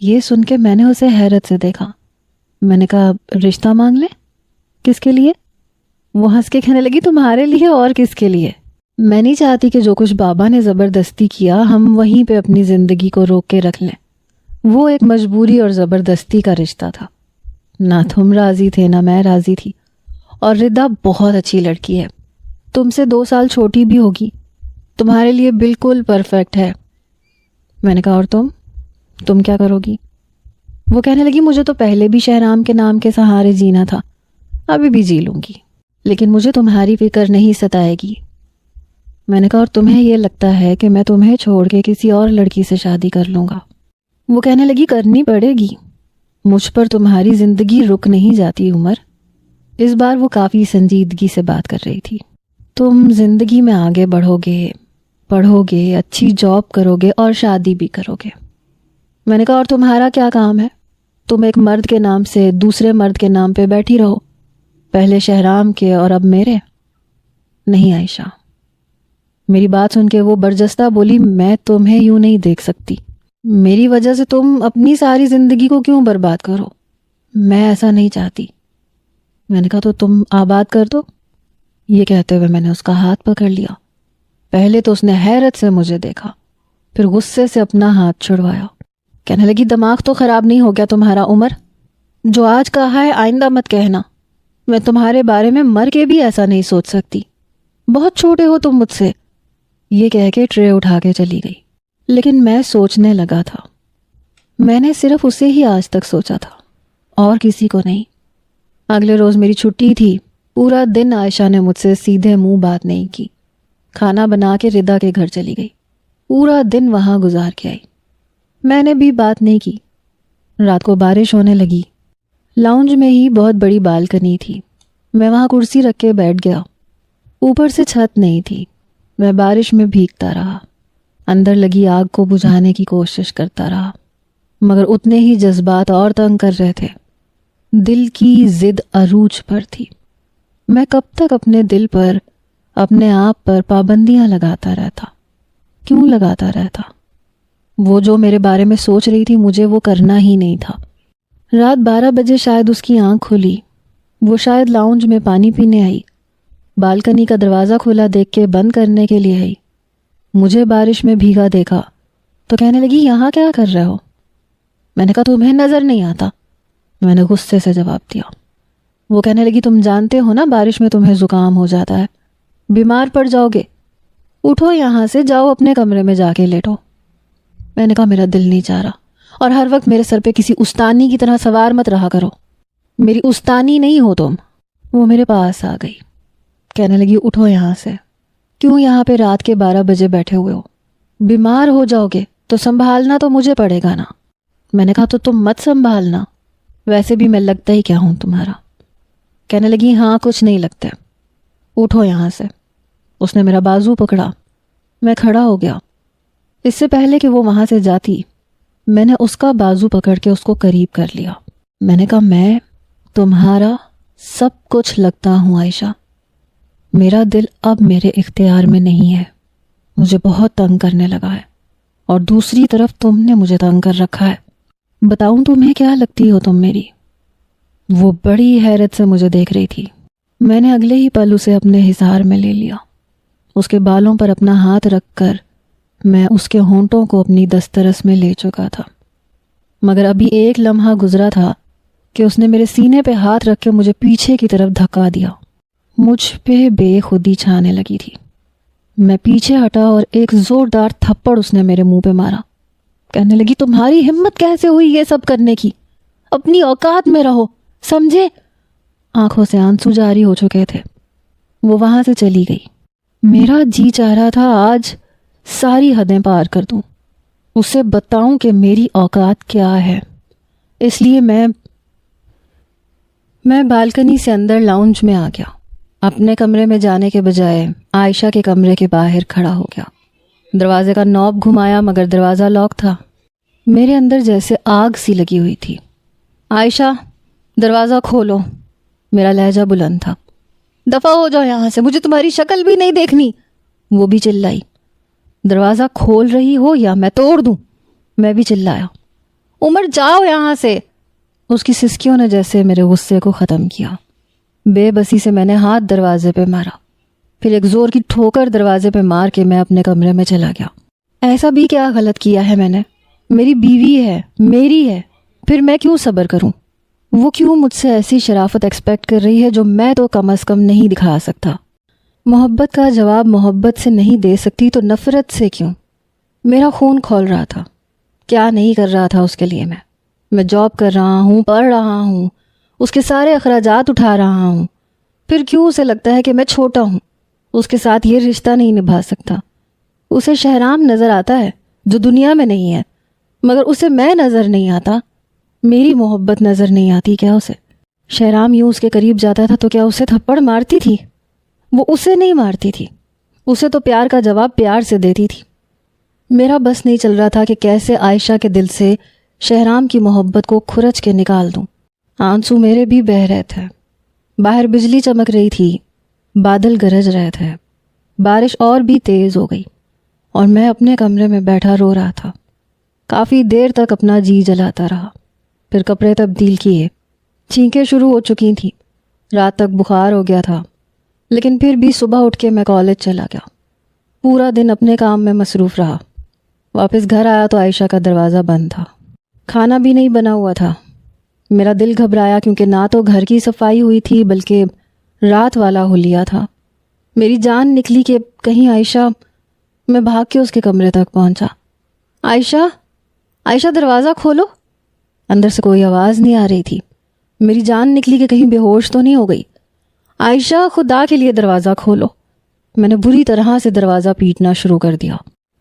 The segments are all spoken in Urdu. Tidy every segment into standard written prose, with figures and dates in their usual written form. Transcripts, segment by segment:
یہ سن کے میں نے اسے حیرت سے دیکھا. میں نے کہا رشتہ مانگ لیں؟ کس کے لیے؟ وہ ہنس کے کہنے لگی تمہارے لیے اور کس کے لیے. میں نہیں چاہتی کہ جو کچھ بابا نے زبردستی کیا ہم وہیں پہ اپنی زندگی کو روک کے رکھ لیں. وہ ایک مجبوری اور زبردستی کا رشتہ تھا. نہ تم راضی تھے نہ میں راضی تھی. اور ردا بہت اچھی لڑکی ہے، تم سے 2 سال چھوٹی بھی ہوگی، تمہارے لیے بالکل پرفیکٹ ہے. میں نے کہا اور تم کیا کرو گی؟ وہ کہنے لگی مجھے تو پہلے بھی شہرام کے نام کے سہارے جینا تھا، ابھی بھی جی لوں گی، لیکن مجھے تمہاری فکر نہیں ستائے گی. میں نے کہا اور تمہیں یہ لگتا ہے کہ میں تمہیں چھوڑ کے کسی اور لڑکی سے شادی کر لوں گا؟ وہ کہنے لگی کرنی پڑے گی، مجھ پر تمہاری زندگی رک نہیں جاتی عمر. اس بار وہ کافی سنجیدگی سے بات کر رہی تھی. تم زندگی میں آگے بڑھو گے، پڑھو گے، اچھی جاب کرو گے اور شادی بھی کرو گے. میں نے کہا اور تمہارا کیا کام ہے؟ تم ایک مرد کے نام سے دوسرے مرد کے نام پہ بیٹھی رہو، پہلے شہرام کے اور اب میرے. نہیں عائشہ. میری بات سن کے وہ برجستہ بولی میں تمہیں یوں نہیں دیکھ سکتی. میری وجہ سے تم اپنی ساری زندگی کو کیوں برباد کرو؟ میں ایسا نہیں چاہتی. میں نے کہا تو تم آباد کر دو. یہ کہتے ہوئے میں نے اس کا ہاتھ پکڑ لیا. پہلے تو اس نے حیرت سے مجھے دیکھا، پھر غصے سے اپنا ہاتھ چھڑوایا. کہنے لگی دماغ تو خراب نہیں ہو گیا تمہارا عمر؟ جو آج کہا ہے آئندہ مت کہنا. میں تمہارے بارے میں مر کے بھی ایسا نہیں سوچ سکتی، بہت چھوٹے ہو تم مجھ سے. یہ کہہ کے ٹرے اٹھا کے چلی گئی. لیکن میں سوچنے لگا تھا. میں نے صرف اسے ہی آج تک سوچا تھا اور کسی کو نہیں. اگلے روز میری چھٹی تھی. پورا دن عائشہ نے مجھ سے سیدھے منہ بات نہیں کی. کھانا بنا کے ردا کے گھر چلی گئی. پورا دن وہاں گزار کے آئی. میں نے بھی بات نہیں کی. رات کو بارش ہونے لگی. لاؤنج میں ہی بہت بڑی بالکنی تھی. میں وہاں کرسی رکھ کے بیٹھ گیا. اوپر سے چھت نہیں تھی. میں بارش میں بھیگتا رہا. اندر لگی آگ کو بجھانے کی کوشش کرتا رہا، مگر اتنے ہی جذبات اور تنگ کر رہے تھے. دل کی ضد عروج پر تھی. میں کب تک اپنے دل پر، اپنے آپ پر پابندیاں لگاتا رہتا؟ کیوں لگاتا رہتا؟ وہ جو میرے بارے میں سوچ رہی تھی مجھے وہ کرنا ہی نہیں تھا. رات 12 بجے شاید اس کی آنکھ کھلی. وہ شاید لاؤنج میں پانی پینے آئی. بالکنی کا دروازہ کھلا دیکھ کے بند کرنے کے لیے آئی. مجھے بارش میں بھیگا دیکھا تو کہنے لگی یہاں کیا کر رہے ہو؟ میں نے کہا تمہیں نظر نہیں آتا. میں نے غصے سے جواب دیا. وہ کہنے لگی تم جانتے ہو نا بارش میں تمہیں زکام ہو جاتا ہے، بیمار پڑ جاؤ گے. اٹھو یہاں سے، جاؤ اپنے کمرے میں جا کے لیٹو. میں نے کہا میرا دل نہیں چاہ رہا، اور ہر وقت میرے سر پہ کسی استانی کی طرح سوار مت رہا کرو. میری استانی نہیں ہو تم. وہ میرے پاس آ گئی. کہنے لگی اٹھو یہاں سے. کیوں یہاں پہ رات کے 12 بجے بیٹھے ہوئے ہو؟ بیمار ہو جاؤ گے تو سنبھالنا تو مجھے پڑے گا نا. میں نے کہا تو تم مت سنبھالنا، ویسے بھی میں لگتا ہی کیا ہوں تمہارا. کہنے لگی ہاں کچھ نہیں لگتا. اٹھو یہاں سے. اس نے میرا بازو پکڑا. میں کھڑا ہو گیا. اس سے پہلے کہ وہ وہاں سے جاتی میں نے اس کا بازو پکڑ کے اس کو قریب کر لیا. میں نے کہا میں تمہارا سب کچھ لگتا ہوں عائشہ. میرا دل اب میرے اختیار میں نہیں ہے. مجھے بہت تنگ کرنے لگا ہے، اور دوسری طرف تم نے مجھے تنگ کر رکھا ہے. بتاؤں تمہیں کیا لگتی ہو تم میری؟ وہ بڑی حیرت سے مجھے دیکھ رہی تھی. میں نے اگلے ہی پل اسے اپنے حصار میں لے لیا. اس کے بالوں پر اپنا ہاتھ رکھ کر میں اس کے ہونٹوں کو اپنی دسترس میں لے چکا تھا. مگر ابھی ایک لمحہ گزرا تھا کہ اس نے میرے سینے پہ ہاتھ رکھ کے مجھے پیچھے کی طرف دھکا دیا. مجھ پہ بے خودی چھانے لگی تھی. میں پیچھے ہٹا اور ایک زوردار تھپڑ اس نے میرے منہ پہ مارا. کہنے لگی تمہاری ہمت کیسے ہوئی یہ سب کرنے کی؟ اپنی اوقات میں رہو، سمجھے؟ آنکھوں سے آنسو جاری ہو چکے تھے. وہ وہاں سے چلی گئی. میرا جی چاہ رہا تھا آج ساری حدیں پار کر دوں، اسے بتاؤں کہ میری اوقات کیا ہے. اس لیے میں بالکنی سے اندر لاؤنج میں آ گیا. اپنے کمرے میں جانے کے بجائے عائشہ کے کمرے کے باہر کھڑا ہو گیا. دروازے کا نوب گھمایا مگر دروازہ لاک تھا. میرے اندر جیسے آگ سی لگی ہوئی تھی. عائشہ دروازہ کھولو. میرا لہجہ بلند تھا. دفع ہو جاؤ یہاں سے، مجھے تمہاری شکل بھی نہیں دیکھنی. وہ بھی چلائی. دروازہ کھول رہی ہو یا میں توڑ دوں. میں بھی چلایا. عمر جاؤ یہاں سے. اس کی سسکیوں نے جیسے میرے غصے کو ختم کیا. بے بسی سے میں نے ہاتھ دروازے پہ مارا، پھر ایک زور کی ٹھوکر دروازے پہ مار کے میں اپنے کمرے میں چلا گیا. ایسا بھی کیا غلط کیا ہے میں نے؟ میری بیوی ہے، میری ہے، پھر میں کیوں صبر کروں؟ وہ کیوں مجھ سے ایسی شرافت ایکسپیکٹ کر رہی ہے جو میں تو کم از کم نہیں دکھا سکتا؟ محبت کا جواب محبت سے نہیں دے سکتی تو نفرت سے کیوں؟ میرا خون کھول رہا تھا. کیا نہیں کر رہا تھا اس کے لیے میں جاب کر رہا ہوں، پڑھ رہا ہوں، اس کے سارے اخراجات اٹھا رہا ہوں. پھر کیوں اسے لگتا ہے کہ میں چھوٹا ہوں، اس کے ساتھ یہ رشتہ نہیں نبھا سکتا؟ اسے شہرام نظر آتا ہے جو دنیا میں نہیں ہے، مگر اسے میں نظر نہیں آتا. میری محبت نظر نہیں آتی کیا اسے؟ شہرام یوں اس کے قریب جاتا تھا تو کیا اسے تھپڑ مارتی تھی؟ وہ اسے نہیں مارتی تھی، اسے تو پیار کا جواب پیار سے دیتی تھی. میرا بس نہیں چل رہا تھا کہ کیسے عائشہ کے دل سے شہرام کی محبت کو کھرچ کے نکال دوں. آنسو میرے بھی بہہ رہے تھے. باہر بجلی چمک رہی تھی، بادل گرج رہے تھے، بارش اور بھی تیز ہو گئی اور میں اپنے کمرے میں بیٹھا رو رہا تھا. کافی دیر تک اپنا جی جلاتا رہا، پھر کپڑے تبدیل کیے. چھینکیں شروع ہو چکی تھیں، رات تک بخار ہو گیا تھا، لیکن پھر بھی صبح اٹھ کے میں کالج چلا گیا. پورا دن اپنے کام میں مصروف رہا. واپس گھر آیا تو عائشہ کا دروازہ بند تھا. کھانا بھی نہیں بنا ہوا تھا. میرا دل گھبرایا کیونکہ نہ تو گھر کی صفائی ہوئی تھی بلکہ رات والا حلیہ تھا. میری جان نکلی کہ کہیں عائشہ. میں بھاگ کے اس کے کمرے تک پہنچا. عائشہ، عائشہ دروازہ کھولو. اندر سے کوئی آواز نہیں آ رہی تھی. میری جان نکلی کہ کہیں بے ہوش تو نہیں ہو گئی. عائشہ خدا کے لیے دروازہ کھولو. میں نے بری طرح سے دروازہ پیٹنا شروع کر دیا.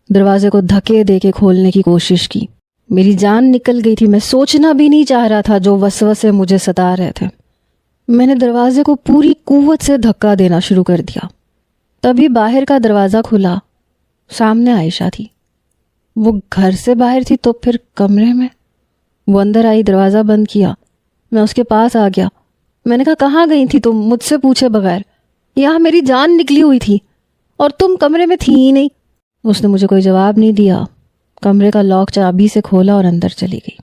دروازے کو دھکے دے کے کھولنے کی کوشش کی. میری جان نکل گئی تھی. میں سوچنا بھی نہیں چاہ رہا تھا جو وسوسے مجھے ستا رہے تھے. میں نے دروازے کو پوری قوت سے دھکا دینا شروع کر دیا. تبھی باہر کا دروازہ کھلا. سامنے عائشہ تھی. وہ گھر سے باہر تھی تو پھر کمرے میں. وہ اندر آئی، دروازہ بند کیا. میں اس کے پاس آ گیا. میں نے کہا کہاں گئی تھی تم مجھ سے پوچھے بغیر؟ یہاں میری جان نکلی ہوئی تھی اور تم کمرے میں تھی ہی نہیں. اس نے مجھے کوئی جواب نہیں دیا. کمرے کا لاک چابی سے کھولا اور اندر چلی گئی.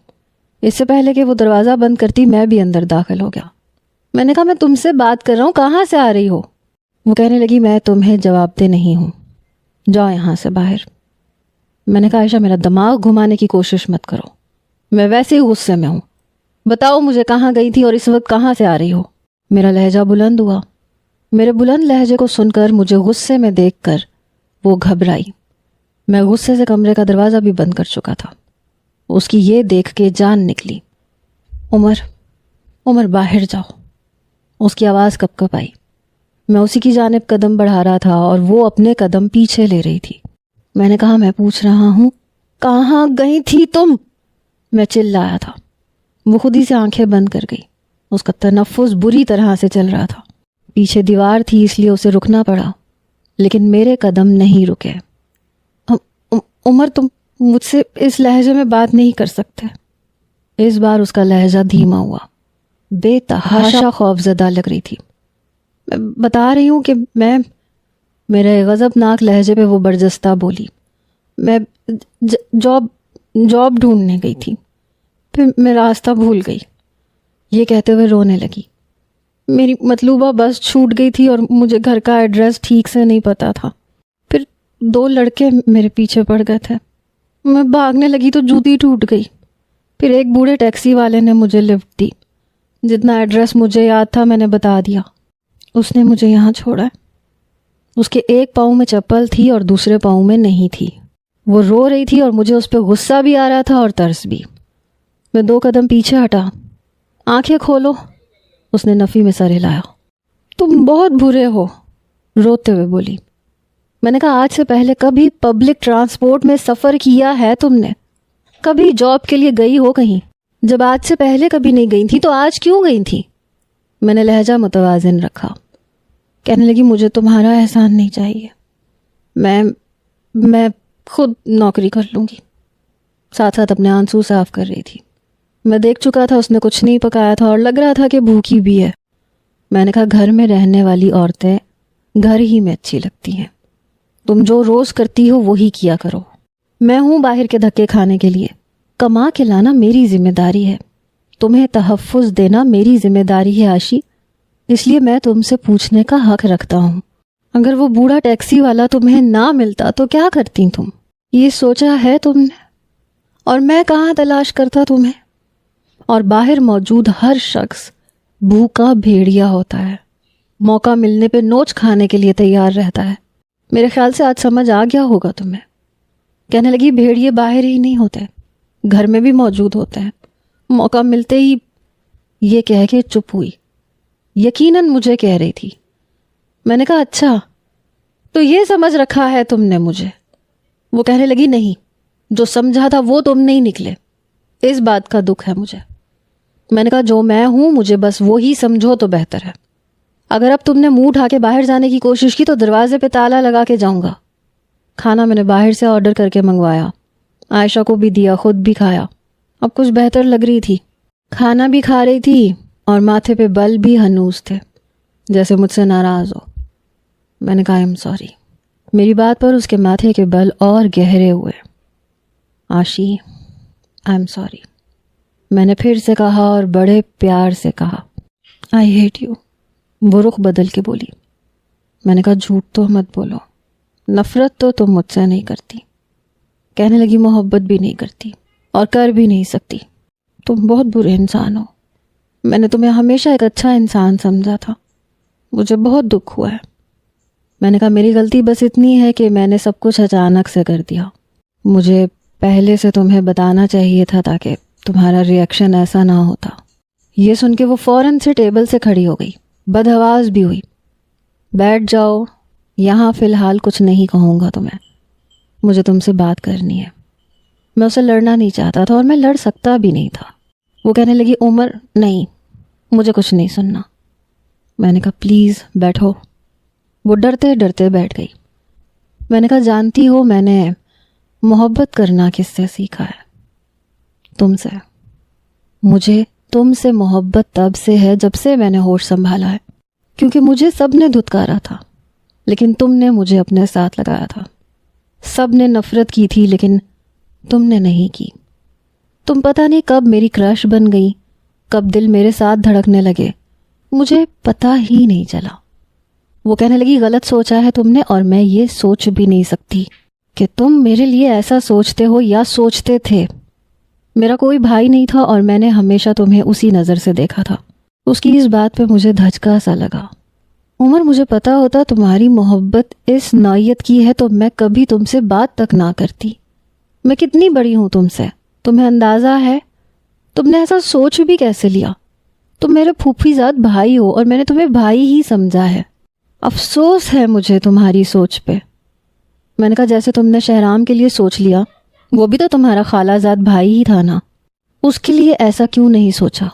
اس سے پہلے کہ وہ دروازہ بند کرتی میں بھی اندر داخل ہو گیا. میں نے کہا میں تم سے بات کر رہا ہوں، کہاں سے آ رہی ہو؟ وہ کہنے لگی میں تمہیں جواب دہ نہیں ہوں، جاؤ یہاں سے باہر. میں نے کہا عائشہ میرا دماغ گھمانے کی کوشش مت کرو، میں ویسے ہی غصے میں ہوں. بتاؤ مجھے کہاں گئی تھی اور اس وقت کہاں سے آ رہی ہو؟ میرا لہجہ بلند ہوا. میرے بلند لہجے کو سن کر، مجھے غصے میں دیکھ کر وہ گھبرائی. میں غصے سے کمرے کا دروازہ بھی بند کر چکا تھا. اس کی یہ دیکھ کے جان نکلی. عمر باہر جاؤ. اس کی آواز کپ کپ آئی. میں اسی کی جانب قدم بڑھا رہا تھا اور وہ اپنے قدم پیچھے لے رہی تھی. میں نے کہا میں پوچھ رہا ہوں کہاں گئی تھی تم؟ میں چلایا تھا. وہ خود ہی سے آنکھیں بند کر گئی. اس کا تنفس بری طرح سے چل رہا تھا. پیچھے دیوار تھی اس لیے اسے رکنا پڑا، لیکن میرے قدم نہیں رکے. عمر تم مجھ سے اس لہجے میں بات نہیں کر سکتے. اس بار اس کا لہجہ دھیما ہوا. بے تحاشا خوف زدہ لگ رہی تھی. میں بتا رہی ہوں کہ میرے غضبناک لہجے پہ وہ برجستہ بولی. میں جاب ڈھونڈنے گئی تھی، پھر میں راستہ بھول گئی. یہ کہتے ہوئے رونے لگی. میری مطلوبہ بس چھوٹ گئی تھی اور مجھے گھر کا ایڈریس ٹھیک سے نہیں پتا تھا. پھر 2 لڑکے میرے پیچھے پڑ گئے تھے. میں بھاگنے لگی تو جوتی ٹوٹ گئی. پھر ایک بوڑھے ٹیکسی والے نے مجھے لفٹ دی. جتنا ایڈریس مجھے یاد تھا میں نے بتا دیا. اس نے مجھے یہاں چھوڑا. اس کے ایک پاؤں میں چپل تھی اور دوسرے پاؤں میں نہیں تھی. وہ رو رہی تھی اور مجھے اس پہ غصہ بھی آ رہا تھا اور ترس بھی. میں 2 قدم پیچھے ہٹا. آنکھیں کھولو. اس نے نفی میں سر ہلایا. تم بہت برے ہو، روتے ہوئے بولی. میں نے کہا آج سے پہلے کبھی پبلک ٹرانسپورٹ میں سفر کیا ہے تم نے؟ کبھی جاب کے لیے گئی ہو کہیں؟ جب آج سے پہلے کبھی نہیں گئی تھی تو آج کیوں گئی تھی؟ میں نے لہجہ متوازن رکھا. کہنے لگی مجھے تمہارا احسان نہیں چاہیے، میں خود نوکری کر لوں گی. ساتھ ساتھ اپنے آنسو صاف کر رہی تھی. میں دیکھ چکا تھا اس نے کچھ نہیں پکایا تھا اور لگ رہا تھا کہ بھوکی بھی ہے. میں نے کہا گھر میں رہنے والی عورتیں گھر ہی میں اچھی لگتی ہیں. تم جو روز کرتی ہو وہی کیا کرو. میں ہوں باہر کے دھکے کھانے کے لیے. کما کے لانا میری ذمہ داری ہے، تمہیں تحفظ دینا میری ذمہ داری ہے عاشی، اس لیے میں تم سے پوچھنے کا حق رکھتا ہوں۔ اگر وہ بوڑھا ٹیکسی والا تمہیں نہ ملتا تو کیا کرتی تم؟ یہ سوچا ہے تم نے؟ اور میں کہاں تلاش کرتا تمہیں؟ اور باہر موجود ہر شخص بھوکا بھیڑیا ہوتا ہے، موقع ملنے پہ نوچ کھانے کے لیے تیار رہتا ہے۔ میرے خیال سے آج سمجھ آ گیا ہوگا تمہیں۔ کہنے لگی بھیڑیے باہر ہی نہیں ہوتے، گھر میں بھی موجود ہوتے ہیں، موقع ملتے ہی۔ یہ کہہ کے چپ ہوئی، یقیناً مجھے کہہ رہی تھی۔ میں نے کہا اچھا تو یہ سمجھ رکھا ہے تم نے مجھے؟ وہ کہنے لگی نہیں، جو سمجھا تھا وہ تم نہیں نکلے، اس بات کا دکھ ہے مجھے۔ میں نے کہا جو میں ہوں مجھے بس وہی سمجھو تو بہتر ہے۔ اگر اب تم نے منہ اٹھا کے باہر جانے کی کوشش کی تو دروازے پہ تالا لگا کے جاؤں گا۔ کھانا میں نے باہر سے آرڈر کر کے منگوایا، عائشہ کو بھی دیا، خود بھی کھایا۔ اب کچھ بہتر لگ رہی تھی، کھانا بھی کھا رہی تھی اور ماتھے پہ بل بھی ہنوز تھے، جیسے مجھ سے ناراض ہو۔ میں نے کہا ایم سوری۔ میری بات پر اس کے ماتھے کے بل اور گہرے ہوئے۔ عاشی آئی ایم سوری، میں نے پھر سے کہا اور بڑے پیار سے کہا۔ آئی ہیٹ یو، وہ رخ بدل کے بولی۔ میں نے کہا جھوٹ تو مت بولو، نفرت تو تم مجھ سے نہیں کرتی۔ کہنے لگی محبت بھی نہیں کرتی اور کر بھی نہیں سکتی، تم بہت برے انسان ہو۔ میں نے تمہیں ہمیشہ ایک اچھا انسان سمجھا تھا، مجھے بہت دکھ ہوا ہے۔ میں نے کہا میری غلطی بس اتنی ہے کہ میں نے سب کچھ اچانک سے کر دیا، مجھے پہلے سے تمہیں بتانا چاہیے تھا تاکہ تمہارا ریئیکشن ایسا نہ ہوتا۔ یہ سن کے وہ فوراً سے ٹیبل سے کھڑی ہو گئی، بدحواس بھی ہوئی۔ بیٹھ جاؤ، یہاں فی الحال کچھ نہیں کہوں گا تمہیں، مجھے تم سے بات کرنی ہے۔ میں اسے لڑنا نہیں چاہتا تھا اور میں لڑ سکتا بھی نہیں تھا۔ وہ کہنے لگی عمر نہیں، مجھے کچھ نہیں سننا۔ میں نے کہا پلیز بیٹھو۔ وہ ڈرتے ڈرتے بیٹھ گئی۔ میں نے کہا جانتی ہو میں نے محبت کرنا کس سے سیکھا ہے؟ تم سے۔ مجھے تم سے محبت تب سے ہے جب سے میں نے ہوش سنبھالا ہے، کیونکہ مجھے سب نے دھتکارا تھا لیکن تم نے مجھے اپنے ساتھ لگایا تھا۔ سب نے نفرت کی تھی لیکن تم نے نہیں کی۔ تم پتہ نہیں کب میری کرش بن گئی، کب دل میرے ساتھ دھڑکنے لگے، مجھے پتہ ہی نہیں چلا۔ وہ کہنے لگی غلط سوچا ہے تم نے، اور میں یہ سوچ بھی نہیں سکتی کہ تم میرے لیے ایسا سوچتے ہو یا سوچتے تھے۔ میرا کوئی بھائی نہیں تھا اور میں نے ہمیشہ تمہیں اسی نظر سے دیکھا تھا۔ اس کی اس بات پہ مجھے دھچکا سا لگا۔ عمر مجھے پتا ہوتا تمہاری محبت اس نوعیت کی ہے تو میں کبھی تم سے بات تک نہ کرتی۔ میں کتنی بڑی ہوں تم سے، تمہیں اندازہ ہے؟ تم نے ایسا سوچ بھی کیسے لیا؟ تم میرے پھوپھی زاد بھائی ہو اور میں نے تمہیں بھائی ہی سمجھا ہے۔ افسوس ہے مجھے تمہاری سوچ پہ۔ میں نے کہا جیسے تم نے شہرام کے لیے سوچ لیا، وہ بھی تو تمہارا خالہ زاد بھائی ہی تھا نا، اس کے لیے ایسا کیوں نہیں سوچا؟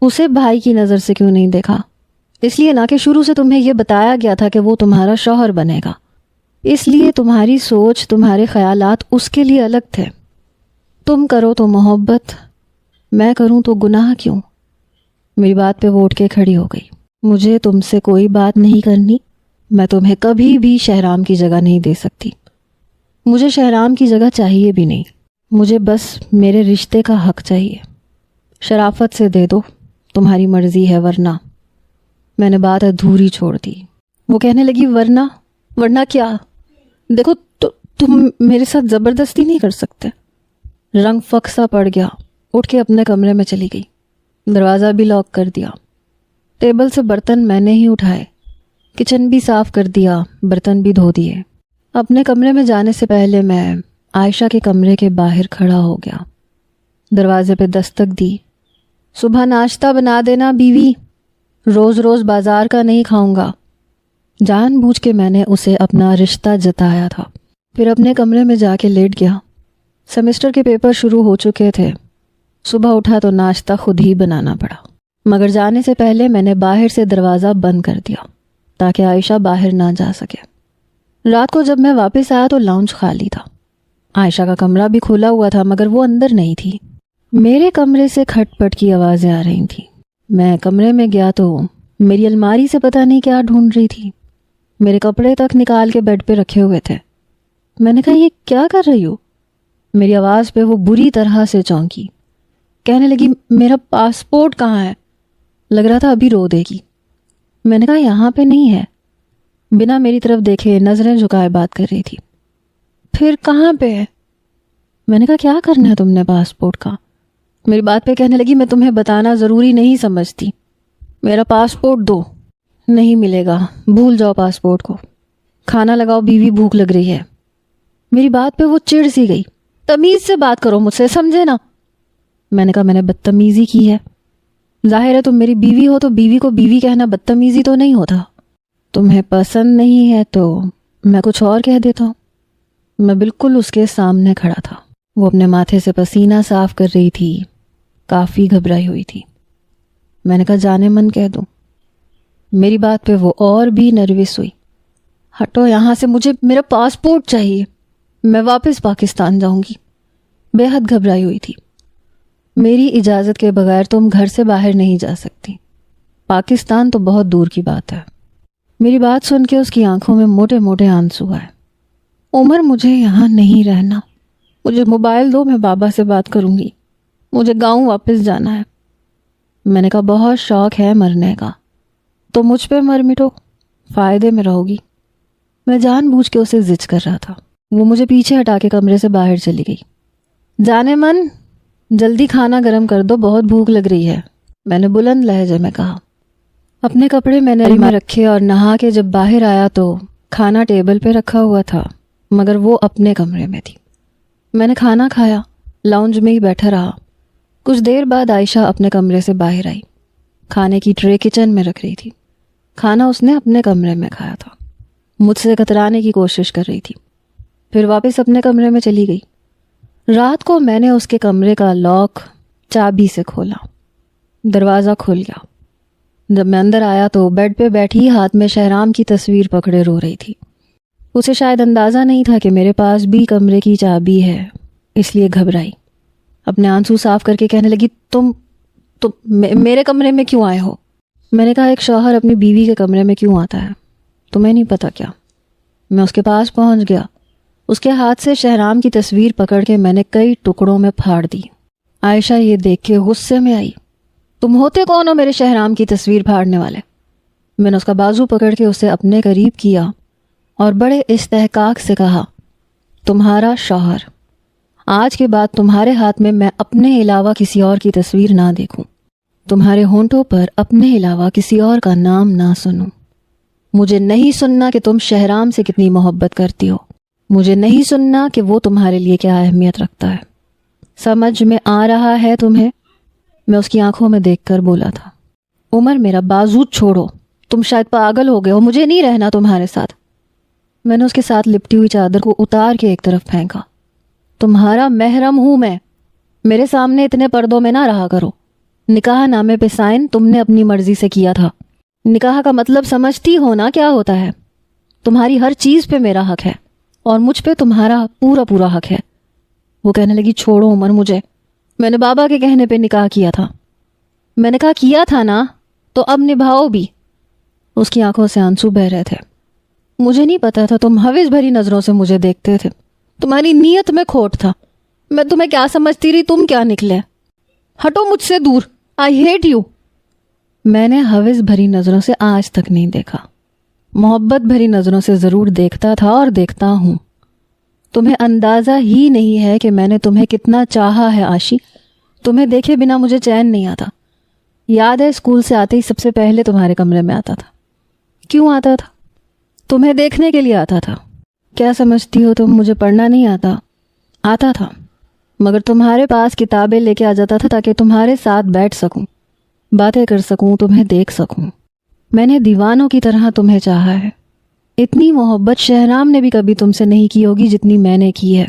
اسے بھائی کی نظر سے کیوں نہیں دیکھا؟ اس لیے نہ کہ شروع سے تمہیں یہ بتایا گیا تھا کہ وہ تمہارا شوہر بنے گا، اس لیے تمہاری سوچ، تمہارے خیالات اس کے لیے الگ تھے۔ تم کرو تو محبت، میں کروں تو گناہ کیوں؟ میری بات پہ وہ اٹھ کے کھڑی ہو گئی۔ مجھے تم سے کوئی بات نہیں کرنی، میں تمہیں کبھی بھی شہرام کی جگہ نہیں دے سکتی، مجھے شہرام کی جگہ چاہیے بھی نہیں، مجھے بس میرے رشتے کا حق چاہیے۔ شرافت سے دے دو، تمہاری مرضی ہے، ورنہ۔ میں نے بات ادھوری چھوڑ دی۔ وہ کہنے لگی ورنہ کیا؟ دیکھو تم میرے ساتھ زبردستی نہیں کر سکتے۔ رنگ فکسا پڑ گیا، اٹھ کے اپنے کمرے میں چلی گئی، دروازہ بھی لاک کر دیا۔ ٹیبل سے برتن میں نے ہی اٹھائے، کچن بھی صاف کر دیا، برتن بھی دھو دیے۔ اپنے کمرے میں جانے سے پہلے میں عائشہ کے کمرے کے باہر کھڑا ہو گیا، دروازے پہ دستک دی۔ صبح ناشتہ بنا دینا بیوی، روز روز بازار کا نہیں کھاؤں گا۔ جان بوجھ کے میں نے اسے اپنا رشتہ جتایا تھا۔ پھر اپنے کمرے میں جا کے لیٹ گیا۔ سیمسٹر کے پیپر شروع ہو چکے تھے۔ صبح اٹھا تو ناشتہ خود ہی بنانا پڑا، مگر جانے سے پہلے میں نے باہر سے دروازہ بند کر دیا تاکہ عائشہ باہر نہ جا سکے۔ رات کو جب میں واپس آیا تو لاؤنج خالی تھا۔ عائشہ کا کمرہ بھی کھلا ہوا تھا مگر وہ اندر نہیں تھی۔ میرے کمرے سے کھٹ پٹ کی آوازیں آ رہی تھیں۔ میں کمرے میں گیا تو میری الماری سے پتہ نہیں کیا ڈھونڈ رہی تھی۔ میرے کپڑے تک نکال کے بیڈ پہ رکھے ہوئے تھے۔ میں نے کہا یہ کیا کر رہی ہو؟ میری آواز پہ وہ بری طرح سے چونکی. کہنے لگی میرا پاسپورٹ کہاں ہے؟ لگ رہا تھا ابھی رو دے گی. میں نے کہا یہاں پہ نہیں ہے. بنا میری طرف دیکھے نظریں جھکائے بات کر رہی تھی. پھر کہاں پہ ہے؟ میں نے کہا کیا کرنا ہے تم نے پاسپورٹ کا؟ میری بات پہ کہنے لگی میں تمہیں بتانا ضروری نہیں سمجھتی. میرا پاسپورٹ دو. نہیں ملے گا، بھول جاؤ پاسپورٹ کو. کھانا لگاؤ، بیوی بھوک لگ رہی ہے. میری بات پہ وہ چڑ سی گئی. تمیز سے بات کرو مجھ سے، سمجھے نا؟ میں نے کہا میں نے بدتمیزی کی ہے؟ ظاہر ہے تم میری بیوی ہو تو بیوی کو بیوی کہنا بدتمیزی تو نہیں ہوتا. تمہیں پسند نہیں ہے تو میں کچھ اور کہہ دیتا ہوں. میں بالکل اس کے سامنے کھڑا تھا. وہ اپنے ماتھے سے پسینہ صاف کر رہی تھی، کافی گھبرائی ہوئی تھی. میں نے کہا جانے من کہہ دوں. میری بات پہ وہ اور بھی نروس ہوئی. ہٹو یہاں سے، مجھے میرا پاسپورٹ چاہیے، میں واپس پاکستان جاؤں گی. بے حد گھبرائی ہوئی تھی. میری اجازت کے بغیر تم گھر سے باہر نہیں جا سکتی. پاکستان تو بہت دور کی بات ہے. میری بات سن کے اس کی آنکھوں میں موٹے موٹے آنسو آئے. عمر مجھے یہاں نہیں رہنا، مجھے موبائل دو، میں بابا سے بات کروں گی، مجھے گاؤں واپس جانا ہے. میں نے کہا بہت شوق ہے مرنے کا تو مجھ پہ مر مٹو، فائدے میں رہو گی. میں جان بوجھ کے اسے زج کر رہا تھا. وہ مجھے پیچھے ہٹا کے کمرے سے باہر چلی گئی. جانے من جلدی کھانا گرم کر دو، بہت بھوک لگ رہی ہے، میں نے بلند لہجے میں کہا. اپنے کپڑے میں نے میں رکھے اور نہا کے جب باہر آیا تو کھانا ٹیبل پہ رکھا ہوا تھا، مگر وہ اپنے کمرے میں تھی. میں نے کھانا کھایا، لاؤنج میں ہی بیٹھا رہا. کچھ دیر بعد عائشہ اپنے کمرے سے باہر آئی. کھانے کی ٹرے کچن میں رکھ رہی تھی. کھانا اس نے اپنے کمرے میں کھایا تھا. مجھ سے کترانے کی کوشش کر رہی تھی، پھر واپس اپنے کمرے میں چلی گئی. رات کو میں نے اس کے کمرے کا لاک چابی سے کھولا. دروازہ کھل گیا. جب میں اندر آیا تو بیڈ پہ بیٹھی ہاتھ میں شہرام کی تصویر پکڑے رو رہی تھی. اسے شاید اندازہ نہیں تھا کہ میرے پاس بھی کمرے کی چابی ہے، اس لیے گھبرائی. اپنے آنسو صاف کر کے کہنے لگی تم میرے کمرے میں کیوں آئے ہو؟ میں نے کہا ایک شوہر اپنی بیوی کے کمرے میں کیوں آتا ہے، تمہیں نہیں پتا کیا؟ میں اس کے پاس پہنچ گیا. اس کے ہاتھ سے شہرام کی تصویر پکڑ کے میں نے کئی ٹکڑوں میں پھاڑ دی. عائشہ یہ دیکھ کے غصے میں آئی. تم ہوتے کون ہو میرے شہرام کی تصویر پھاڑنے والے؟ میں نے اس کا بازو پکڑ کے اسے اپنے قریب کیا اور بڑے استحقاق سے کہا تمہارا شوہر، آج کے بعد تمہارے ہاتھ میں اپنے علاوہ کسی اور کی تصویر نہ دیکھوں، تمہارے ہونٹوں پر اپنے علاوہ کسی اور کا نام نہ سنوں. مجھے نہیں سننا کہ تم شہرام سے کتنی محبت کرتی ہو، مجھے نہیں سننا کہ وہ تمہارے لیے کیا اہمیت رکھتا ہے. سمجھ میں آ رہا ہے تمہیں؟ میں اس کی آنکھوں میں دیکھ کر بولا تھا. عمر میرا بازو چھوڑو، تم شاید پاگل ہو گئے ہو، مجھے نہیں رہنا تمہارے ساتھ. میں نے اس کے ساتھ لپٹی ہوئی چادر کو اتار کے ایک طرف پھینکا. تمہارا محرم ہوں میں، میرے سامنے اتنے پردوں میں نہ رہا کرو. نکاح نامے پہ سائن تم نے اپنی مرضی سے کیا تھا. نکاح کا مطلب سمجھتی ہو نا کیا ہوتا ہے؟ تمہاری ہر چیز پہ میرا حق ہے اور مجھ پہ تمہارا پورا حق ہے. وہ کہنے لگی چھوڑو عمر مجھے، میں نے بابا کے کہنے پہ نکاح کیا تھا. میں نے کہا کیا تھا نا تو اب نبھاؤ بھی. اس کی آنکھوں سے آنسو بہہ رہے تھے. مجھے نہیں پتا تھا تم ہوس بھری نظروں سے مجھے دیکھتے تھے. تمہاری نیت میں کھوٹ تھا. میں تمہیں کیا سمجھتی رہی، تم کیا نکلے. ہٹو مجھ سے دور، آئی ہیٹ یو. میں نے ہوس بھری نظروں سے آج تک نہیں دیکھا. محبت بھری نظروں سے ضرور دیکھتا تھا اور دیکھتا ہوں. تمہیں اندازہ ہی نہیں ہے کہ میں نے تمہیں کتنا چاہا ہے عاشی. تمہیں دیکھے بنا مجھے چین نہیں آتا. یاد ہے اسکول سے آتے ہی سب سے پہلے تمہارے کمرے میں آتا تھا. کیوں آتا تھا؟ تمہیں دیکھنے کے لیے آتا تھا. کیا سمجھتی ہو تم مجھے پڑھنا نہیں آتا؟ آتا تھا، مگر تمہارے پاس کتابیں لے کے آ جاتا تھا تاکہ تمہارے ساتھ بیٹھ سکوں، باتیں کر سکوں، تمہیں دیکھ سکوں. میں نے دیوانوں کی طرح تمہیں چاہا ہے. اتنی محبت شہرام نے بھی کبھی تم سے نہیں کی ہوگی جتنی میں نے کی ہے.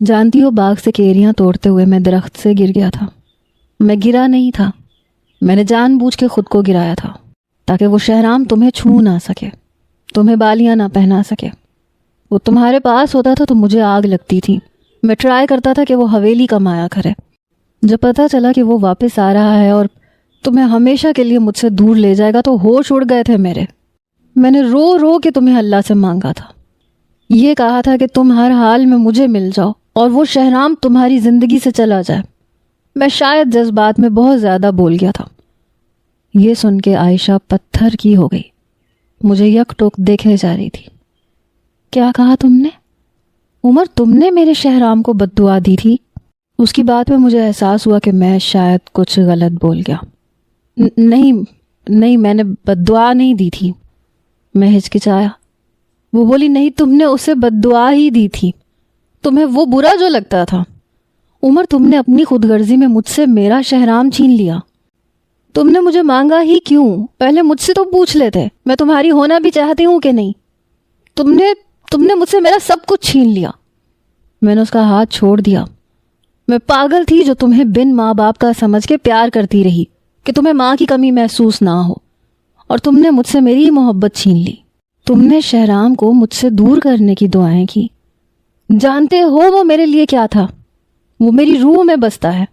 جانتی ہو باغ سے کیریاں توڑتے ہوئے میں درخت سے گر گیا تھا. میں گرا نہیں تھا، میں نے جان بوجھ کے خود کو گرایا تھا تاکہ وہ شہرام تمہیں چھو نہ سکے، تمہیں بالیاں نہ پہنا سکے. وہ تمہارے پاس ہوتا تھا تو مجھے آگ لگتی تھی. میں ٹرائی کرتا تھا کہ وہ حویلی کمایا کرے. جب پتہ چلا کہ وہ واپس آ رہا ہے اور تمہیں ہمیشہ کے لیے مجھ سے دور لے جائے گا تو ہوش اڑ گئے تھے میرے. میں نے رو رو کے تمہیں اللہ سے مانگا تھا. یہ کہا تھا کہ تم ہر حال میں مجھے مل جاؤ، اور وہ شہرام تمہاری زندگی سے چلا جائے۔ میں شاید جذبات میں بہت زیادہ بول گیا تھا۔ یہ سن کے عائشہ پتھر کی ہو گئی، مجھے یک ٹوک دیکھے جا رہی تھی۔ کیا کہا تم نے؟ عمر، تم نے میرے شہرام کو بد دعا دی تھی؟ اس کی بات میں مجھے احساس ہوا کہ میں شاید کچھ غلط بول گیا۔ نہیں، میں نے بد دعا نہیں دی تھی۔ میں ہچکچایا۔ وہ بولی، نہیں، تم نے اسے بد دعا ہی دی تھی، تمہیں وہ برا جو لگتا تھا۔ عمر، تم نے اپنی خود غرضی میں مجھ سے میرا شہرام چھین لیا۔ تم نے مجھے مانگا ہی کیوں؟ پہلے مجھ سے تو پوچھ لیتے، میں تمہاری ہونا بھی چاہتی ہوں کہ نہیں۔ تم نے مجھ سے میرا سب کچھ چھین لیا۔ میں نے اس کا ہاتھ چھوڑ دیا۔ میں پاگل تھی جو تمہیں بن ماں باپ کا سمجھ کے پیار کرتی رہی کہ تمہیں ماں کی کمی محسوس نہ ہو، اور تم نے مجھ سے میری محبت چھین لی۔ تم نے شہرام کو مجھ سے دور کرنے کی دعائیں کی۔ جانتے ہو وہ میرے لیے کیا تھا؟ وہ میری روح میں بستا ہے۔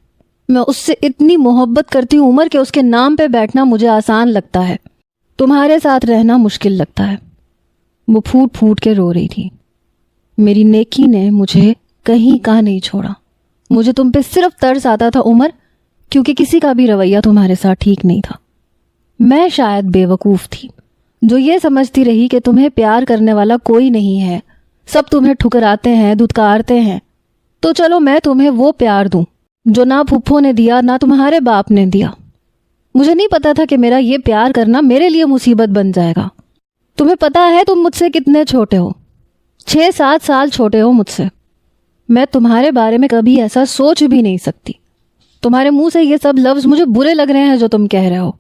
میں اس سے اتنی محبت کرتی ہوں عمر کہ اس کے نام پہ بیٹھنا مجھے آسان لگتا ہے، تمہارے ساتھ رہنا مشکل لگتا ہے۔ وہ پھوٹ پھوٹ کے رو رہی تھی۔ میری نیکی نے مجھے کہیں کا نہیں چھوڑا۔ مجھے تم پہ صرف ترس آتا تھا عمر، کیونکہ کسی کا بھی رویہ تمہارے ساتھ ٹھیک نہیں تھا۔ میں شاید بے وقوف تھی جو یہ سمجھتی رہی کہ تمہیں پیار کرنے والا کوئی نہیں ہے، سب تمہیں ٹھکراتے ہیں، دھتکارتے ہیں۔ تو چلو میں تمہیں وہ پیار دوں جو نہ پھپھو نے دیا نہ تمہارے باپ نے دیا۔ مجھے نہیں پتا تھا کہ میرا یہ پیار کرنا میرے لیے مصیبت بن جائے گا۔ تمہیں پتا ہے تم مجھ سے کتنے چھوٹے ہو، 6-7 سال چھوٹے ہو مجھ سے۔ میں تمہارے بارے میں کبھی ایسا سوچ بھی نہیں سکتی۔ تمہارے منہ سے یہ سب لفظ مجھے برے لگ رہے ہیں جو تم کہہ رہے ہو۔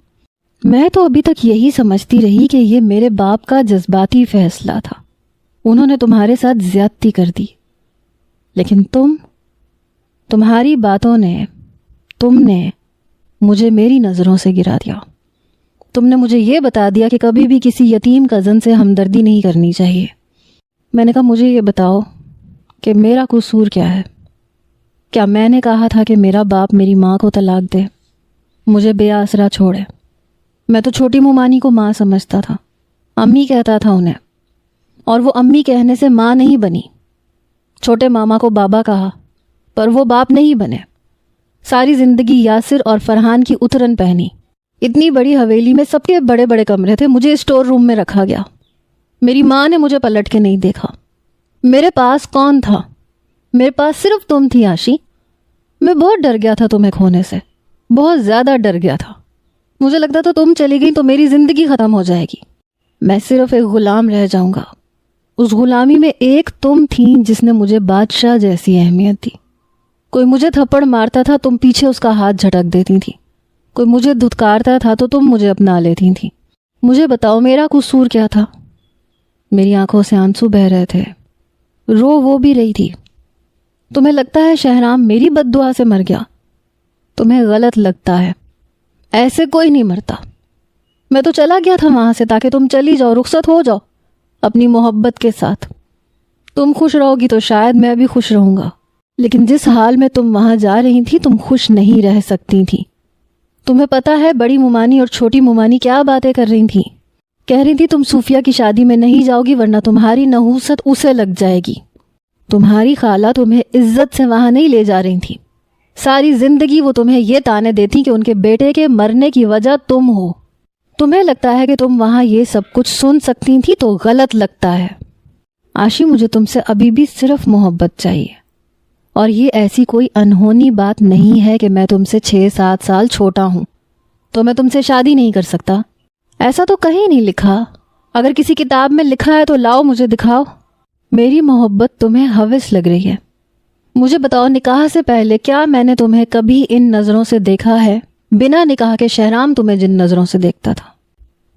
میں تو ابھی تک یہی سمجھتی رہی کہ یہ میرے باپ کا جذباتی فیصلہ تھا، انہوں نے تمہارے ساتھ زیادتی کر دی۔ لیکن تمہاری باتوں نے، تم نے مجھے میری نظروں سے گرا دیا۔ تم نے مجھے یہ بتا دیا کہ کبھی بھی کسی یتیم کزن سے ہمدردی نہیں کرنی چاہیے۔ میں نے کہا، مجھے یہ بتاؤ کہ میرا قصور کیا ہے؟ کیا میں نے کہا تھا کہ میرا باپ میری ماں کو طلاق دے، مجھے بے آسرا چھوڑے؟ میں تو چھوٹی مومانی کو ماں سمجھتا تھا، امی کہتا تھا انہیں، اور وہ امی کہنے سے ماں نہیں بنی۔ چھوٹے ماما کو بابا کہا، پر وہ باپ نہیں بنے۔ ساری زندگی یاسر اور فرحان کی اترن پہنی۔ اتنی بڑی حویلی میں سب کے بڑے بڑے کمرے تھے، مجھے اسٹور روم میں رکھا گیا۔ میری ماں نے مجھے پلٹ کے نہیں دیکھا۔ میرے پاس کون تھا؟ میرے پاس صرف تم تھی عاشی۔ میں بہت ڈر گیا تھا تمہیں کھونے سے، بہت زیادہ ڈر گیا تھا۔ مجھے لگتا تھا تم چلی گئی تو میری زندگی ختم ہو جائے گی، میں صرف ایک غلام رہ جاؤں گا۔ اس غلامی میں ایک تم تھی جس نے مجھے بادشاہ جیسی اہمیت دی۔ کوئی مجھے تھپڑ مارتا تھا، تم پیچھے اس کا ہاتھ جھٹک دیتی تھی۔ کوئی مجھے دھتکارتا تھا تو تم مجھے اپنا لیتی تھی۔ مجھے بتاؤ میرا قصور کیا تھا؟ میری آنکھوں سے آنسو بہہ رہے تھے، رو وہ بھی رہی تھی۔ تمہیں لگتا ہے شہرام میری بد دعا سے مر گیا؟ تمہیں غلط لگتا ہے، ایسے کوئی نہیں مرتا۔ میں تو چلا گیا تھا وہاں سے تاکہ تم چلی جاؤ، رخصت ہو جاؤ اپنی محبت کے ساتھ۔ تم خوش رہو گی تو شاید میں بھی خوش رہوں گا، لیکن جس حال میں تم وہاں جا رہی تھی تم خوش نہیں رہ سکتی تھی۔ تمہیں پتا ہے بڑی مومانی اور چھوٹی مومانی کیا باتیں کر رہی تھی؟ کہہ رہی تھی تم صوفیہ کی شادی میں نہیں جاؤ گی ورنہ تمہاری نحوست اسے لگ جائے گی۔ تمہاری خالہ تمہیں عزت سے وہاں نہیں لے جا رہی تھی، ساری زندگی وہ تمہیں یہ تانے دیتی کہ ان کے بیٹے کے مرنے کی وجہ تم ہو۔ تمہیں لگتا ہے کہ تم وہاں یہ سب کچھ سن سکتی تھی تو غلط لگتا ہے۔ عاشی، مجھے تم سے ابھی بھی صرف محبت چاہیے، اور یہ ایسی کوئی انہونی بات نہیں ہے کہ میں تم سے 6-7 سال چھوٹا ہوں تو میں تم سے شادی نہیں کر سکتا۔ ایسا تو کہیں نہیں لکھا، اگر کسی کتاب میں لکھا ہے تو لاؤ مجھے دکھاؤ۔ میری محبت تمہیں ہوس لگ رہی ہے۔ مجھے بتاؤ، نکاح سے پہلے کیا میں نے تمہیں کبھی ان نظروں سے دیکھا ہے؟ بنا نکاح کے شہرام تمہیں جن نظروں سے دیکھتا تھا،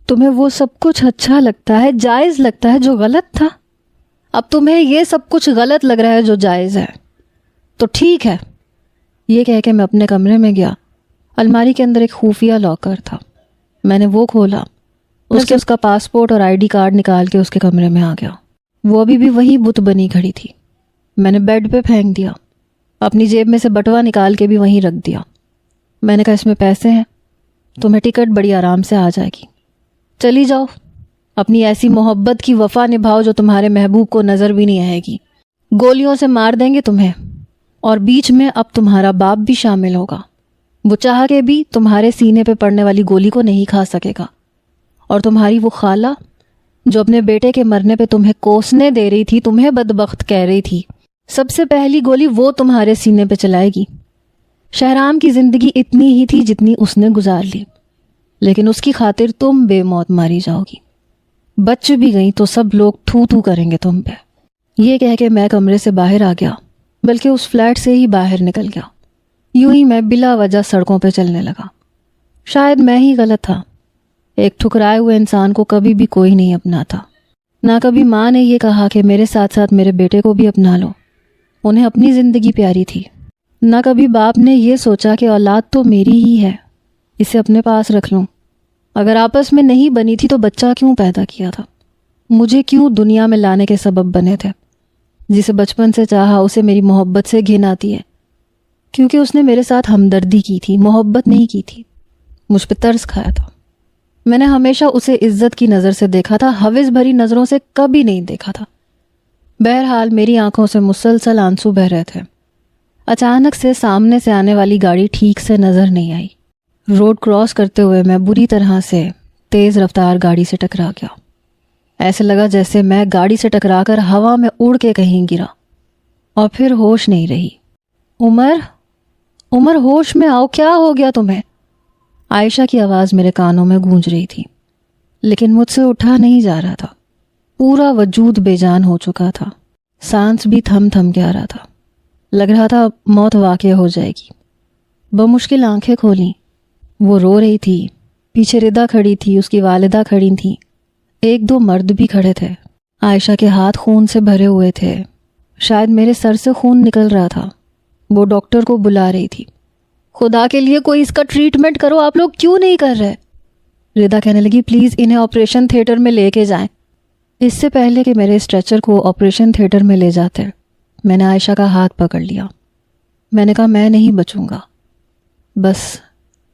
تمہیں وہ سب کچھ اچھا لگتا ہے، جائز لگتا ہے جو غلط تھا۔ اب تمہیں یہ سب کچھ غلط لگ رہا ہے جو جائز ہے، تو ٹھیک ہے۔ یہ کہہ کے میں اپنے کمرے میں گیا۔ الماری کے اندر ایک خفیہ لاکر تھا، میں نے وہ کھولا، اس کا پاسپورٹ اور ID کارڈ نکال کے اس کے کمرے میں آ گیا۔ وہ ابھی بھی وہی بت بنی کھڑی تھی۔ میں نے بیڈ پہ پھینک دیا، اپنی جیب میں سے بٹوا نکال کے بھی وہیں رکھ دیا۔ میں نے کہا اس میں پیسے ہیں، تمہیں ٹکٹ بڑی آرام سے آ جائے گی، چلی جاؤ، اپنی ایسی محبت کی وفا نبھاؤ جو تمہارے محبوب کو نظر بھی نہیں آئے گی۔ گولیوں سے مار دیں گے تمہیں، اور بیچ میں اب تمہارا باپ بھی شامل ہوگا۔ وہ چاہ کے بھی تمہارے سینے پہ پڑنے والی گولی کو نہیں کھا سکے گا، اور تمہاری وہ خالہ جو اپنے بیٹے کے مرنے پہ تمہیں کوسنے دے رہی تھی، تمہیں بدبخت کہہ رہی تھی، سب سے پہلی گولی وہ تمہارے سینے پہ چلائے گی۔ شہرام کی زندگی اتنی ہی تھی جتنی اس نے گزار لی، لیکن اس کی خاطر تم بے موت ماری جاؤ گی۔ بچ بھی گئی تو سب لوگ تھو تھو کریں گے تم پہ۔ یہ کہہ کے میں کمرے سے باہر آ گیا، بلکہ اس فلیٹ سے ہی باہر نکل گیا۔ یوں ہی میں بلا وجہ سڑکوں پہ چلنے لگا۔ شاید میں ہی غلط تھا، ایک ٹھکرائے ہوئے انسان کو کبھی بھی کوئی نہیں اپناتا۔ نہ کبھی ماں نے یہ کہا کہ میرے ساتھ ساتھ میرے بیٹے کو بھی اپنا لو، انہیں اپنی زندگی پیاری تھی۔ نہ کبھی باپ نے یہ سوچا کہ اولاد تو میری ہی ہے، اسے اپنے پاس رکھ لوں۔ اگر آپس میں نہیں بنی تھی تو بچہ کیوں پیدا کیا تھا؟ مجھے کیوں دنیا میں لانے کے سبب بنے تھے؟ جسے بچپن سے چاہا اسے میری محبت سے گھن آتی ہے، کیونکہ اس نے میرے ساتھ ہمدردی کی تھی، محبت نہیں کی تھی، مجھ پہ ترس کھایا تھا۔ میں نے ہمیشہ اسے عزت کی نظر سے دیکھا تھا، ہوس بھری نظروں سے کبھی نہیں دیکھا تھا۔ بہرحال میری آنکھوں سے مسلسل آنسو بہہ رہے تھے۔ اچانک سے سامنے سے آنے والی گاڑی ٹھیک سے نظر نہیں آئی۔ روڈ کراس کرتے ہوئے میں بری طرح سے تیز رفتار گاڑی سے ٹکرا گیا۔ ایسے لگا جیسے میں گاڑی سے ٹکرا کر ہوا میں اڑ کے کہیں گرا، اور پھر ہوش نہیں رہی۔ عمر ہوش میں آؤ، کیا ہو گیا تمہیں؟ عائشہ کی آواز میرے کانوں میں گونج رہی تھی، لیکن مجھ سے اٹھا نہیں جا رہا تھا۔ پورا وجود بے جان ہو چکا تھا، سانس بھی تھم تھم کے آ رہا تھا۔ لگ رہا تھا موت واقع ہو جائے گی۔ بمشکل آنکھیں کھولیں، وہ رو رہی تھی۔ پیچھے ردا کھڑی تھی، اس کی والدہ کھڑی تھیں، ایک دو مرد بھی کھڑے تھے۔ عائشہ کے ہاتھ خون سے بھرے ہوئے تھے، شاید میرے سر سے خون نکل رہا تھا۔ وہ ڈاکٹر کو بلا رہی تھی۔ خدا کے لیے کوئی اس کا ٹریٹمنٹ کرو، آپ لوگ کیوں نہیں کر رہے؟ ردا کہنے لگی پلیز انہیں آپریشن تھیٹر میں لے کے جائیں۔ اس سے پہلے کہ میرے اسٹریچر کو آپریشن تھیٹر میں لے جاتے، میں نے عائشہ کا ہاتھ پکڑ لیا۔ میں نے کہا میں نہیں بچوں گا، بس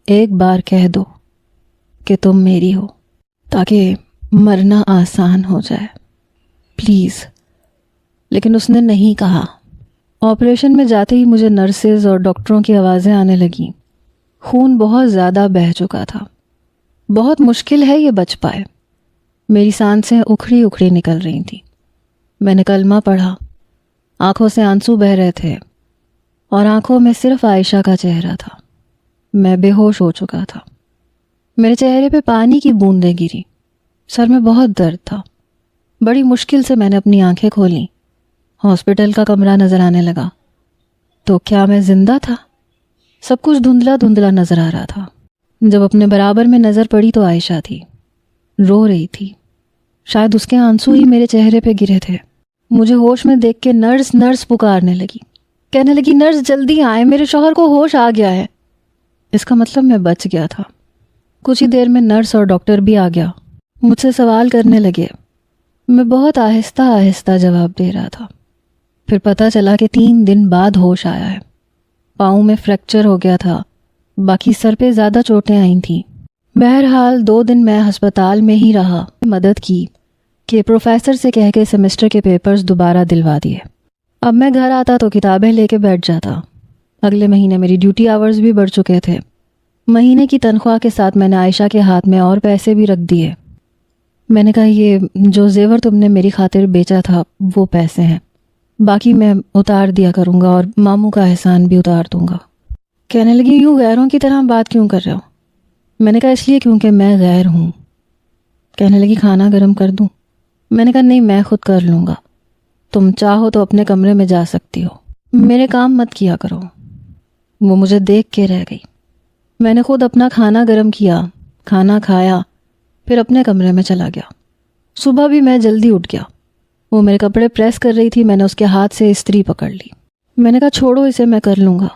ایک بار کہہ دو کہ تم میری ہو، تاکہ مرنا آسان ہو جائے، پلیز۔ لیکن اس نے نہیں کہا۔ آپریشن میں جاتے ہی مجھے نرسز اور ڈاکٹروں کی آوازیں آنے لگیں۔ خون بہت زیادہ بہہ چکا تھا، بہت مشکل ہے یہ بچ پائے۔ میری سانسیں اکھڑی اکھڑی نکل رہی تھیں۔ میں نے کلمہ پڑھا، آنکھوں سے آنسو بہہ رہے تھے، اور آنکھوں میں صرف عائشہ کا چہرہ تھا۔ میں بے ہوش ہو چکا تھا، میرے چہرے پہ پانی کی بوندیں گری، سر میں بہت درد تھا۔ بڑی مشکل سے میں نے اپنی آنکھیں کھولیں۔ ہاسپٹل کا کمرہ نظر آنے لگا۔ تو کیا میں زندہ تھا؟ سب کچھ دھندلا دھندلا نظر آ رہا تھا۔ جب اپنے برابر میں نظر پڑی تو عائشہ تھی، رو رہی تھی۔ شاید اس کے آنسو ہی میرے چہرے پہ گرے تھے۔ مجھے ہوش میں دیکھ کے نرس پکارنے لگی، کہنے لگی نرس جلدی آئے، میرے شوہر کو ہوش آ گیا ہے۔ اس کا مطلب میں بچ گیا تھا۔ کچھ ہی دیر میں نرس اور ڈاکٹر بھی آ گیا، مجھ سے سوال کرنے لگے۔ میں بہت آہستہ آہستہ جواب دے رہا تھا۔ پھر پتہ چلا کہ 3 دن بعد ہوش آیا ہے۔ پاؤں میں فریکچر ہو گیا تھا، باقی سر پہ زیادہ چوٹیں آئی تھیں۔ بہرحال 2 دن میں ہسپتال میں ہی رہا، مدد کی کہ پروفیسر سے کہہ کے سیمسٹر کے پیپرز دوبارہ دلوا دیے۔ اب میں گھر آتا تو کتابیں لے کے بیٹھ جاتا۔ اگلے مہینے میری ڈیوٹی آورز بھی بڑھ چکے تھے۔ مہینے کی تنخواہ کے ساتھ میں نے عائشہ کے ہاتھ میں اور پیسے بھی رکھ دیے۔ میں نے کہا یہ جو زیور تم نے میری خاطر بیچا تھا وہ پیسے ہیں، باقی میں اتار دیا کروں گا اور ماموں کا احسان بھی اتار دوں گا۔ کہنے لگی یوں غیروں کی طرح بات کیوں کر رہے ہو؟ میں نے کہا اس لیے کیونکہ میں غیر ہوں۔ کہنے لگی کھانا گرم کر دوں؟ میں نے کہا نہیں، میں خود کر لوں گا، تم چاہو تو اپنے کمرے میں جا سکتی ہو، میرے کام مت کیا کرو۔ وہ مجھے دیکھ کے رہ گئی۔ میں نے خود اپنا کھانا گرم کیا، کھانا کھایا، پھر اپنے کمرے میں چلا گیا۔ صبح بھی میں جلدی اٹھ گیا۔ وہ میرے کپڑے پریس کر رہی تھی، میں نے اس کے ہاتھ سے استری پکڑ لی۔ میں نے کہا چھوڑو اسے، میں کر لوں گا۔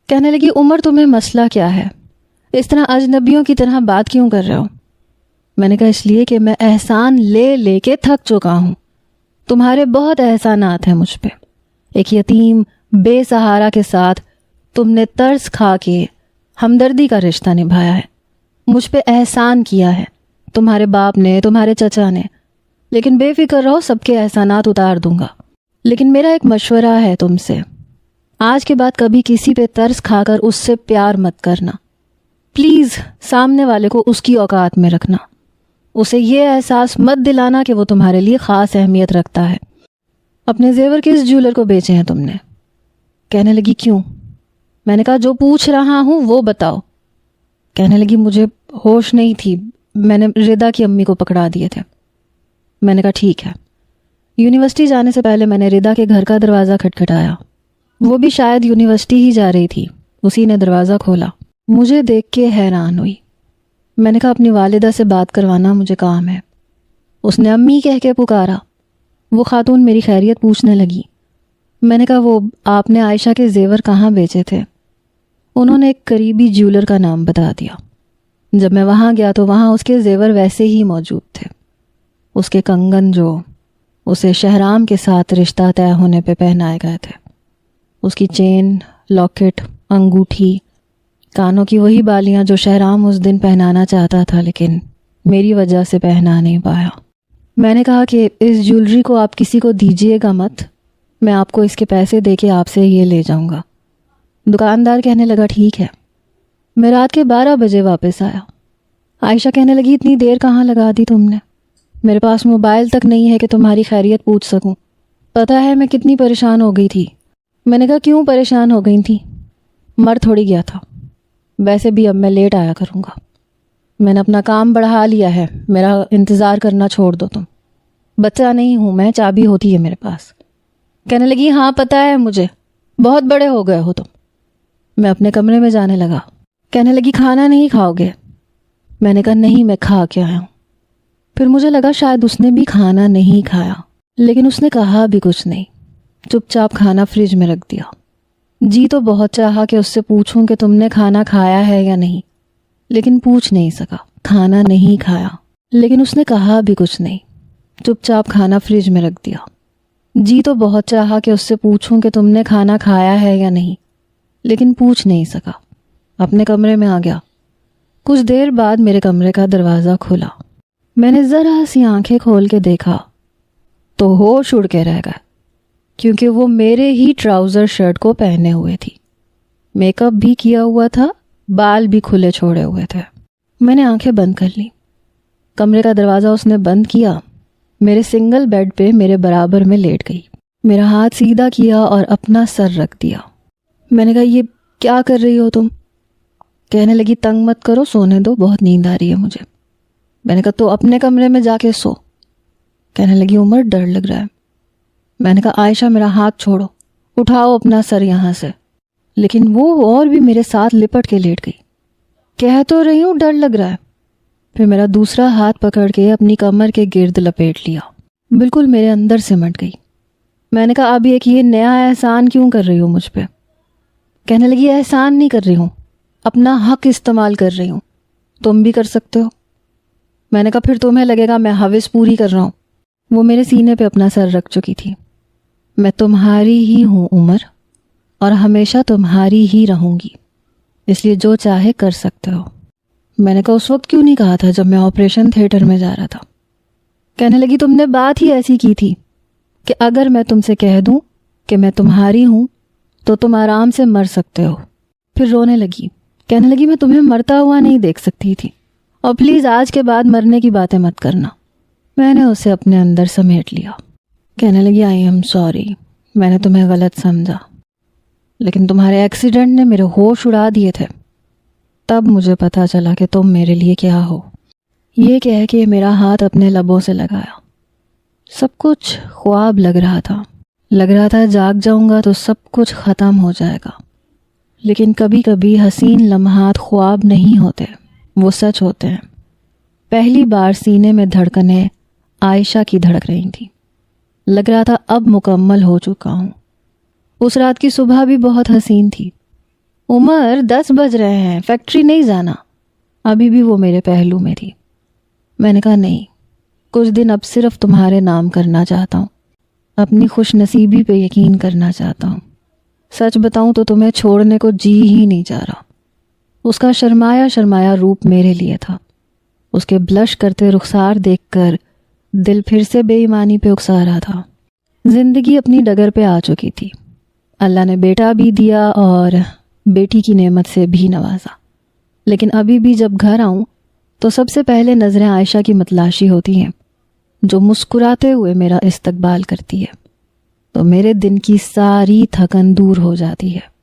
کہنے لگی عمر تمہیں مسئلہ کیا ہے؟ اس طرح اجنبیوں کی طرح بات کیوں کر رہے ہو؟ میں نے کہا اس لیے کہ میں احسان لے لے کے تھک چکا ہوں۔ تمہارے بہت احسانات ہیں مجھ پہ۔ ایک یتیم بے سہارا کے ساتھ تم نے ترس کھا کے ہمدردی کا رشتہ نبھایا ہے، مجھ پہ احسان کیا ہے تمہارے باپ نے، تمہارے چچا نے، لیکن بے فکر رہو، سب کے احسانات اتار دوں گا۔ لیکن میرا ایک مشورہ ہے تم سے، آج کے بعد کبھی کسی پہ ترس کھا کر اس سے پیار مت کرنا۔ پلیز سامنے والے کو اس کی اوقات میں رکھنا، اسے یہ احساس مت دلانا کہ وہ تمہارے لیے خاص اہمیت رکھتا ہے۔ اپنے زیور کس جیولر کو بیچے ہیں تم نے؟ کہنے لگی کیوں؟ میں نے کہا جو پوچھ رہا ہوں وہ بتاؤ۔ کہنے لگی مجھے ہوش نہیں تھی، میں نے ردا کی امی کو پکڑا دیے تھے۔ میں نے کہا ٹھیک ہے۔ یونیورسٹی جانے سے پہلے میں نے ردا کے گھر کا دروازہ کھٹکھٹایا، وہ بھی شاید یونیورسٹی ہی جا رہی تھی، اسی نے دروازہ کھولا۔ مجھے دیکھ کے حیران ہوئی۔ میں نے کہا اپنی والدہ سے بات کروانا مجھے کام ہے۔ اس نے امی کہہ کے پکارا۔ وہ خاتون میری خیریت پوچھنے لگی۔ میں نے کہا وہ آپ نے عائشہ کے زیور کہاں بیچے تھے؟ انہوں نے ایک قریبی جیولر کا نام بتا دیا۔ جب میں وہاں گیا تو وہاں اس کے زیور ویسے ہی موجود تھے، اس کے کنگن جو اسے شہرام کے ساتھ رشتہ طے ہونے پہ پہنائے گئے تھے، اس کی چین، لاکٹ، انگوٹھی، کانوں کی وہی بالیاں جو شہرام اس دن پہنانا چاہتا تھا لیکن میری وجہ سے پہنا نہیں پایا۔ میں نے کہا کہ اس جیولری کو آپ کسی کو دیجیے گا مت، میں آپ کو اس کے پیسے دے کے آپ سے یہ لے جاؤں گا۔ دکاندار کہنے لگا ٹھیک ہے۔ میں رات کے 12 بجے واپس آیا۔ عائشہ کہنے لگی اتنی دیر کہاں لگا دی تم نے؟ میرے پاس موبائل تک نہیں ہے کہ تمہاری خیریت پوچھ سکوں۔ پتہ ہے میں کتنی پریشان ہو گئی تھی۔ میں نے کہا کیوں پریشان ہو گئی تھی؟ مر تھوڑی گیا تھا، ویسے بھی اب میں لیٹ آیا کروں گا۔ میں نے اپنا کام بڑھا لیا ہے، میرا انتظار کرنا چھوڑ دو تم۔ بچہ نہیں ہوں میں، چابی ہوتی ہے میرے پاس۔ کہنے لگی ہاں پتہ ہے مجھے، بہت بڑے ہو گئے ہو تم۔ میں اپنے کمرے میں جانے لگا۔ کہنے لگی کھانا نہیں کھاؤ گے؟ میں نے کہا نہیں، میں کھا کے آیا ہوں۔ پھر مجھے لگا شاید اس نے بھی کھانا نہیں کھایا، لیکن اس نے کہا بھی کچھ نہیں، چپ چاپ کھانا فریج میں رکھ دیا۔ جی تو بہت چاہا کہ اس سے پوچھوں کہ تم نے کھانا کھایا ہے یا نہیں، لیکن پوچھ نہیں سکا۔ کھانا نہیں کھایا، لیکن اس نے کہا بھی کچھ نہیں، چپ چاپ کھانا فریج میں رکھ دیا۔ جی تو بہت چاہا کہ اس سے پوچھوں کہ تم نے کھانا کھایا ہے یا نہیں، لیکن پوچھ نہیں سکا۔ اپنے کمرے میں آ گیا۔ کچھ دیر بعد میرے کمرے کا دروازہ کھلا۔ میں نے ذرا سی آنکھیں کھول کے دیکھا تو ہوش اڑ کے رہ گئے، کیونکہ وہ میرے ہی ٹراؤزر شرٹ کو پہنے ہوئے تھی، میک اپ بھی کیا ہوا تھا، بال بھی کھلے چھوڑے ہوئے تھے۔ میں نے آنکھیں بند کر لی۔ کمرے کا دروازہ اس نے بند کیا، میرے سنگل بیڈ پہ میرے برابر میں لیٹ گئی، میرا ہاتھ سیدھا کیا اور اپنا سر رکھ دیا۔ میں نے کہا یہ کیا کر رہی ہو تم؟ کہنے لگی تنگ مت کرو، سونے دو، بہت نیند آ رہی ہے مجھے۔ میں نے کہا تو اپنے کمرے میں جا کے سو۔ کہنے لگی عمر ڈر لگ رہا ہے۔ میں نے کہا عائشہ میرا ہاتھ چھوڑو، اٹھاؤ اپنا سر یہاں سے، لیکن وہ اور بھی میرے ساتھ لپٹ کے لیٹ گئی۔ کہہ تو رہی ہوں ڈر لگ رہا ہے۔ پھر میرا دوسرا ہاتھ پکڑ کے اپنی کمر کے گرد لپیٹ لیا، بالکل میرے اندر سمٹ گئی۔ میں نے کہا اب یہ نیا احسان کیوں کر رہی ہو مجھ پہ؟ کہنے لگی احسان نہیں کر رہی ہوں، اپنا حق استعمال کر رہی ہوں، تم بھی کر سکتے ہو۔ میں نے کہا پھر تمہیں لگے گا میں حوث پوری کر رہا ہوں۔ وہ میرے سینے پہ اپنا سر رکھ چکی تھی۔ میں تمہاری ہی ہوں عمر، اور ہمیشہ تمہاری ہی رہوں گی، اس لیے جو چاہے کر سکتے ہو۔ میں نے کہا اس وقت کیوں نہیں کہا تھا جب میں آپریشن تھیٹر میں جا رہا تھا؟ کہنے لگی تم نے بات ہی ایسی کی تھی کہ اگر میں تم سے کہہ دوں کہ میں تمہاری ہوں تو تم آرام سے مر سکتے ہو۔ پھر رونے لگی، کہنے لگی میں تمہیں مرتا ہوا نہیں دیکھ سکتی تھی، اور پلیز آج کے بعد مرنے کی باتیں مت کرنا۔ میں نے اسے اپنے اندر سمیٹ لیا۔ کہنے لگی آئی ایم سوری، میں نے تمہیں غلط سمجھا، لیکن تمہارے ایکسیڈنٹ نے میرے ہوش اڑا دیے تھے، تب مجھے پتا چلا کہ تم میرے لیے کیا ہو۔ یہ کہہ کے میرا ہاتھ اپنے لبوں سے لگایا۔ سب کچھ خواب لگ رہا تھا جاگ جاؤں گا تو سب کچھ ختم ہو جائے گا، لیکن کبھی کبھی حسین لمحات خواب نہیں ہوتے، وہ سچ ہوتے ہیں۔ پہلی بار سینے میں دھڑکنیں عائشہ کی دھڑک رہی تھی، لگ رہا تھا اب مکمل ہو چکا ہوں۔ اس رات کی صبح بھی بہت حسین تھی۔ عمر 10 بج رہے ہیں، فیکٹری نہیں جانا؟ ابھی بھی وہ میرے پہلو میں تھی۔ میں نے کہا نہیں، کچھ دن اب صرف تمہارے نام کرنا چاہتا ہوں، اپنی خوش نصیبی پہ یقین کرنا چاہتا ہوں۔ سچ بتاؤں تو تمہیں چھوڑنے کو جی ہی نہیں چاہ رہا۔ اس کا شرمایا روپ میرے لیے تھا، اس کے بلش کرتے رخسار دیکھ کر دل پھر سے بے ایمانی پہ اکسا رہا تھا۔ زندگی اپنی ڈگر پہ آ چکی تھی. اللہ نے بیٹا بھی دیا اور بیٹی کی نعمت سے بھی نوازا. لیکن ابھی بھی جب گھر آؤں تو سب سے پہلے نظریں عائشہ کی متلاشی ہوتی ہیں، جو مسکراتے ہوئے میرا استقبال کرتی ہے. تو میرے دن کی ساری تھکن دور ہو جاتی ہے.